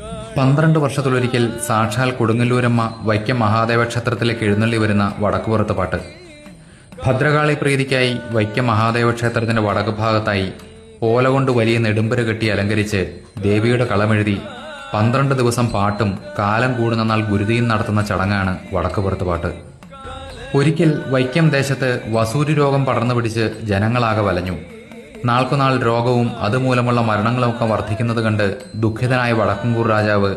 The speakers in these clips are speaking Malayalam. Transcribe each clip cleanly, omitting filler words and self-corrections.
12 വർഷത്തിലൊരിക്കൽ സാക്ഷാൽ കൊടുങ്ങല്ലൂരമ്മ വൈക്കം മഹാദേവ ക്ഷേത്രത്തിലേക്ക് എഴുന്നള്ളി വരുന്ന വടക്കുപുറത്ത് പാട്ട്. ഭദ്രകാളി പ്രീതിക്കായി വൈക്കം മഹാദേവ ക്ഷേത്രത്തിന്റെ വടക്ക് ഭാഗത്തായി ഓല കൊണ്ട് വലിയ നെടുമ്പര കെട്ടി അലങ്കരിച്ച് ദേവിയുടെ കളമെഴുതി 12 ദിവസം പാട്ടും കാലം കൂടുന്ന നാൾ ഗുരുതിയും നടത്തുന്ന ചടങ്ങാണ് വടക്കുപുറത്ത് പാട്ട്. ഒരിക്കൽ വൈക്കം ദേശത്ത് വസൂരി രോഗം പടർന്നു പിടിച്ച് ജനങ്ങളാകെ വലഞ്ഞു. നാൾക്കുനാൾ രോഗവും അതുമൂലമുള്ള മരണങ്ങളുമൊക്കെ വർദ്ധിക്കുന്നത് കണ്ട് ദുഃഖിതനായ വടക്കുംകൂർ രാജാവ്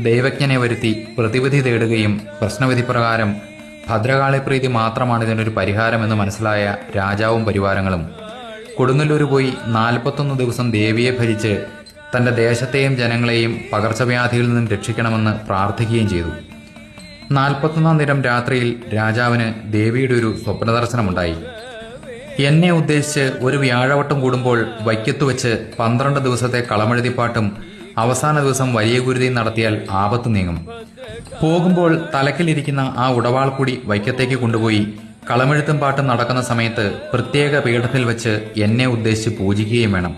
ദൈവജ്ഞനെ വരുത്തി പ്രതിവിധി തേടുകയും പ്രശ്നവിധി പ്രകാരം ഭദ്രകാളി പ്രീതി മാത്രമാണ് ഇതിനൊരു പരിഹാരമെന്ന് മനസ്സിലായ രാജാവും പരിവാരങ്ങളും കൊടുങ്ങല്ലൂർ പോയി 41 ദിവസം ദേവിയെ ഭരിച്ച് തന്റെ ദേശത്തെയും ജനങ്ങളെയും പകർച്ചവ്യാധിയിൽ നിന്നും രക്ഷിക്കണമെന്ന് പ്രാർത്ഥിക്കുകയും ചെയ്തു. 41-ാം ദിനം രാത്രിയിൽ രാജാവിന് ദേവിയുടെ ഒരു സ്വപ്നദർശനമുണ്ടായി. എന്നെ ഉദ്ദേശിച്ച് ഒരു വ്യാഴവട്ടം കൂടുമ്പോൾ വൈക്കത്തു വെച്ച് 12 ദിവസത്തെ കളമെഴുതിപ്പാട്ടും അവസാന ദിവസം വലിയ ഗുരുതിയും നടത്തിയാൽ ആപത്ത് നീങ്ങും. പോകുമ്പോൾ തലക്കിലിരിക്കുന്ന ആ ഉടവാൾ കൂടി വൈക്കത്തേക്ക് കൊണ്ടുപോയി കളമെഴുത്തും പാട്ടും നടക്കുന്ന സമയത്ത് പ്രത്യേക പീഠത്തിൽ വെച്ച് എന്നെ ഉദ്ദേശിച്ച് പൂജിക്കുകയും വേണം.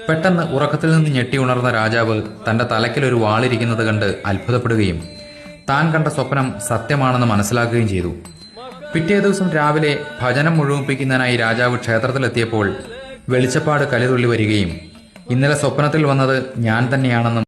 പെട്ടെന്ന് ഉറക്കത്തിൽ നിന്ന് ഞെട്ടി ഉണർന്ന രാജാവ് തന്റെ തലക്കിലൊരു വാളിരിക്കുന്നത് കണ്ട് അത്ഭുതപ്പെടുകയും താൻ കണ്ട സ്വപ്നം സത്യമാണെന്ന് മനസ്സിലാക്കുകയും ചെയ്തു. പിറ്റേ ദിവസം രാവിലെ ഭജനം മുഴുമിപ്പിക്കുന്നതിനായി രാജാവ് ക്ഷേത്രത്തിലെത്തിയപ്പോൾ വെളിച്ചപ്പാട് കലിതുള്ളി വരികയും ഇന്നലെ സ്വപ്നത്തിൽ വന്നത് ഞാൻ തന്നെയാണെന്നും